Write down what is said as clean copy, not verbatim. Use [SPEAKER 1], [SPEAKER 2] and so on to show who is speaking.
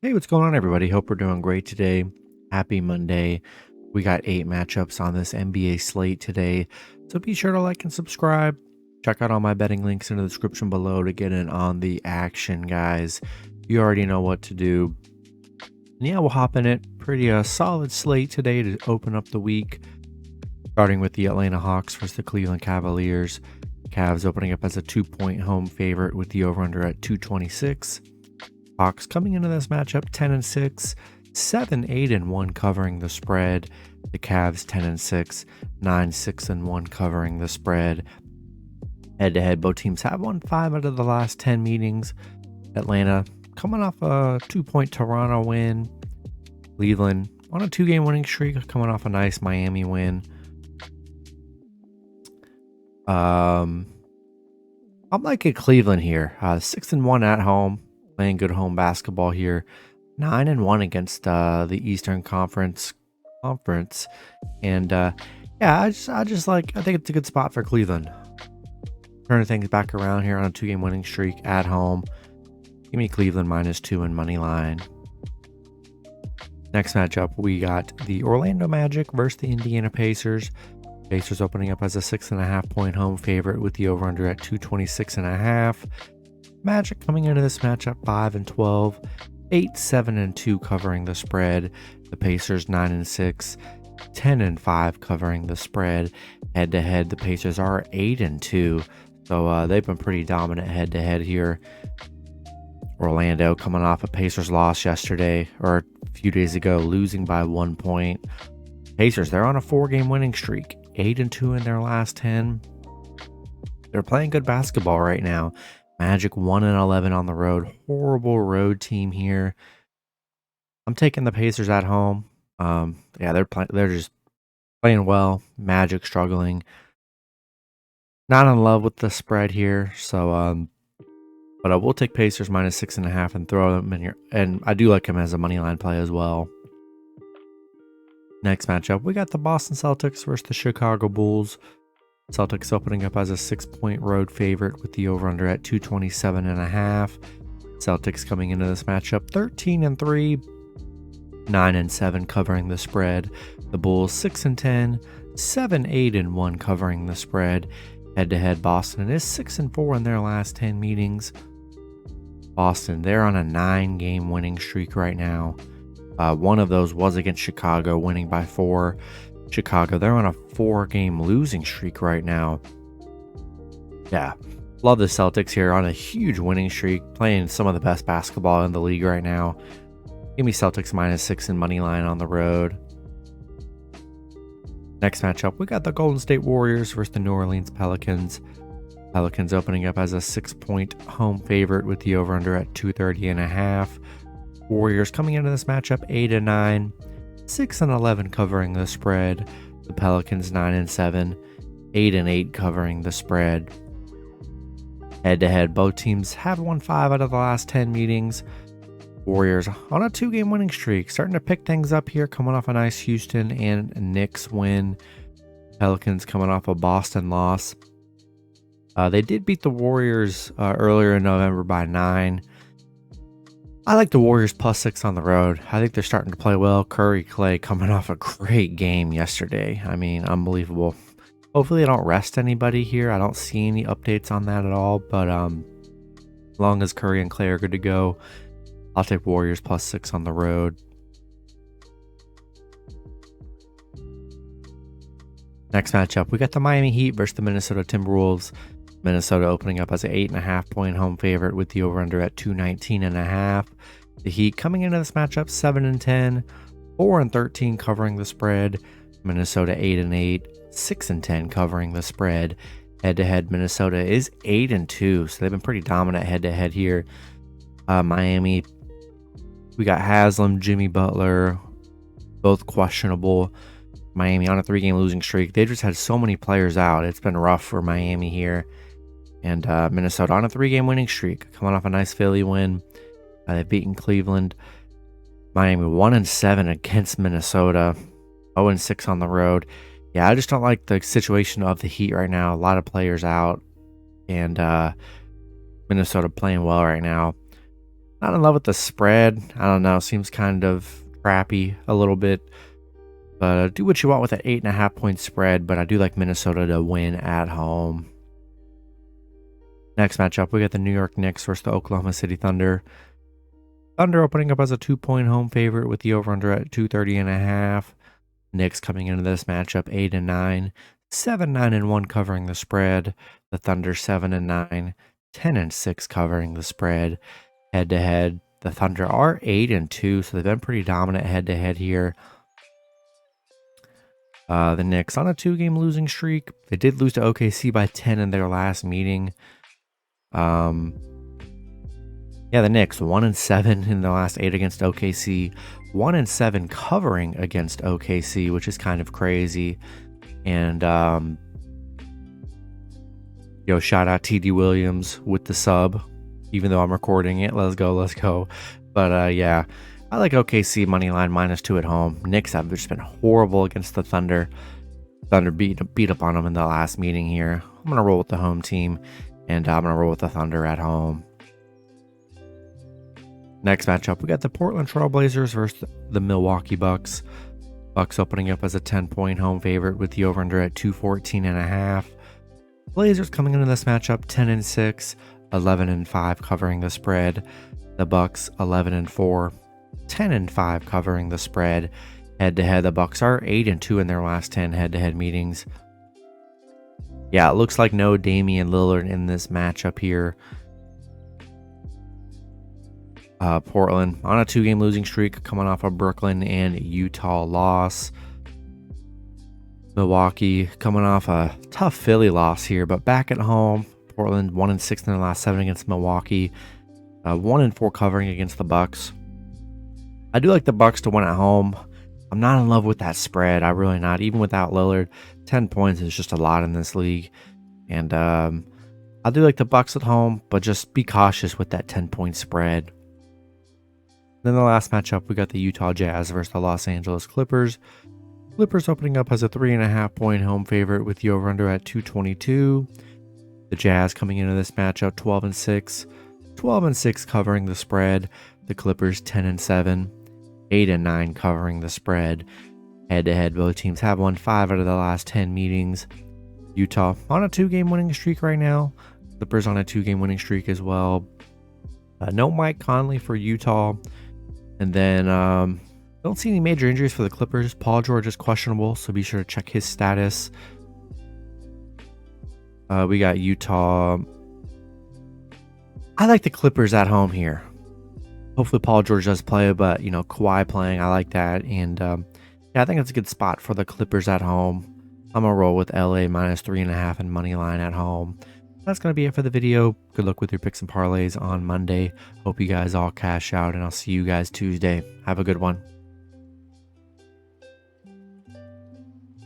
[SPEAKER 1] Hey, what's going on, everybody? Hope we're doing great today. Happy Monday. We got 8 matchups on this NBA slate today, so be sure to like and subscribe. Check out all my betting links in the description below to get in on the action, guys. You already know what to do. And yeah, we'll hop in it. Pretty solid slate today to open up the week, starting with the Atlanta Hawks versus the Cleveland Cavaliers. Cavs opening up as a 2-point home favorite with the over-under at 226. Hawks coming into this matchup 10-6, 7-8-1 covering the spread. The Cavs 10-6, 9-6-1 covering the spread. Head to head, both teams have won 5 out of the last 10 meetings. Atlanta coming off a 2-point Toronto win. Cleveland on a 2-game winning streak, coming off a nice Miami win. I'm liking Cleveland here. 6-1 at home. Playing good home basketball here, 9-1 against the Eastern Conference, and yeah, I think it's a good spot for Cleveland. Turning things back around here on a 2-game winning streak at home. Give me Cleveland -2 in money line. Next matchup, we got the Orlando Magic versus the Indiana Pacers. Pacers opening up as a 6.5-point home favorite with the over/under at 226.5. Magic coming into this matchup 5-12, 8-7-2 covering the spread. The Pacers 9-6, 10-5 covering the spread. Head to head, the Pacers are 8-2, so they've been pretty dominant head to head here. Orlando coming off a Pacers loss yesterday, or a few days ago, losing by 1 point. Pacers, they're on a 4-game winning streak, 8-2 in their last 10. They're playing good basketball right now. Magic 1-11 on the road. Horrible road team here. I'm taking the Pacers at home. Yeah, they're just playing well. Magic struggling. Not in love with the spread here, so but I will take Pacers -6.5 and throw them in here. And I do like them as a money line play as well. Next matchup, we got the Boston Celtics versus the Chicago Bulls. Celtics opening up as a 6-point road favorite with the over/under at 227.5. Celtics coming into this matchup 13-3, 9-7 covering the spread. The Bulls 6-10, 7-8-1 covering the spread. Head to head, Boston is 6-4 in their last 10 meetings. Boston, they're on a 9-game winning streak right now. One of those was against Chicago, winning by 4. Chicago, they're on a 4-game losing streak right now. Yeah, love the Celtics here on a huge winning streak, playing some of the best basketball in the league right now. Give me Celtics -6 in money line on the road. Next matchup, we got the Golden State Warriors versus the New Orleans Pelicans. Pelicans opening up as a 6-point home favorite with the over/under at 230.5. Warriors coming into this matchup 8-9. 6-11 covering the spread. The Pelicans 9-7, 8-8 covering the spread. Head to head, both teams have won 5 out of the last 10 meetings. Warriors on a 2-game winning streak, starting to pick things up here, coming off a nice Houston and Knicks win. Pelicans coming off a Boston loss. They did beat the Warriors earlier in November by 9. I like the Warriors +6 on the road. I think they're starting to play well. Curry, Clay coming off a great game yesterday. I mean, unbelievable. Hopefully they don't rest anybody here. I don't see any updates on that at all. But as long as Curry and Clay are good to go, I'll take Warriors +6 on the road. Next matchup, we got the Miami Heat versus the Minnesota Timberwolves. Minnesota opening up as an 8.5-point home favorite with the over/under at 219.5. The Heat coming into this matchup 7-10, 4-13 covering the spread. Minnesota 8-8, 6-10 covering the spread. Head to head, Minnesota is 8-2, so they've been pretty dominant head to head here. Miami, we got Haslam, Jimmy Butler, both questionable. Miami on a 3-game losing streak. They just had so many players out. It's been rough for Miami here. And Minnesota on a 3-game winning streak, coming off a nice Philly win. They've beaten Cleveland. Miami 1-7 against Minnesota, 0-6 on the road. Yeah, I just don't like the situation of the Heat right now. A lot of players out, and Minnesota playing well right now. Not in love with the spread. I don't know. Seems kind of crappy a little bit. But do what you want with an 8.5-point spread. But I do like Minnesota to win at home. Next matchup, we got the New York Knicks versus the Oklahoma City Thunder. Thunder opening up as a 2-point home favorite with the over-under at 230.5. Knicks coming into this matchup 8-9, 7-9-1 covering the spread. The Thunder 7-9, 10-6 covering the spread. Head to head, the Thunder are 8-2, so they've been pretty dominant head to head here. The Knicks on a 2-game losing streak. They did lose to OKC by 10 in their last meeting. Yeah, the Knicks 1-7 in the last 8 against OKC, 1-7 covering against OKC, which is kind of crazy. And shout out TD Williams with the sub, even though I'm recording it. Let's go. But yeah, I like OKC money line -2 at home. Knicks have just been horrible against the Thunder. Thunder beat up on them in the last meeting here. I'm gonna roll with the home team, and I'm gonna roll with the Thunder at home. Next matchup, we got the Portland Trail Blazers versus the Milwaukee Bucks. Bucks opening up as a 10-point home favorite with the over-under at 214.5. Blazers coming into this matchup 10-6, 11-5 covering the spread. The Bucks 11-4, 10-5 covering the spread. Head to head, the Bucks are 8-2 in their last 10 head-to-head meetings. Yeah, it looks like no Damian Lillard in this matchup here. Portland on a 2-game losing streak, coming off a Brooklyn and Utah loss. Milwaukee coming off a tough Philly loss here, but back at home. Portland 1-6 in their last 7 against Milwaukee, 1-4 covering against the Bucks. I do like the Bucks to win at home. I'm not in love with that spread. I'm really not. Even without Lillard, 10 points is just a lot in this league. And I do like the Bucks at home, but just be cautious with that 10-point spread. Then the last matchup, we got the Utah Jazz versus the Los Angeles Clippers. Clippers opening up as a 3.5-point home favorite with the over-under at 222. The Jazz coming into this matchup 12-6, 12-6 covering the spread. The Clippers 10-7, 8-9 covering the spread. Head to head, both teams have won 5 out of the last 10 meetings. Utah on a 2-game winning streak right now. Clippers on a 2-game winning streak as well. No Mike Conley for Utah. And then don't see any major injuries for the Clippers. Paul George is questionable, so be sure to check his status. We got Utah. I like the Clippers at home here. Hopefully Paul George does play, but Kawhi playing, I like that. And yeah, I think it's a good spot for the Clippers at home. I'm gonna roll with LA -3.5 and money line at home. That's going to be it for the video. Good luck with your picks and parlays on Monday. Hope you guys all cash out, and I'll see you guys Tuesday. Have a good one.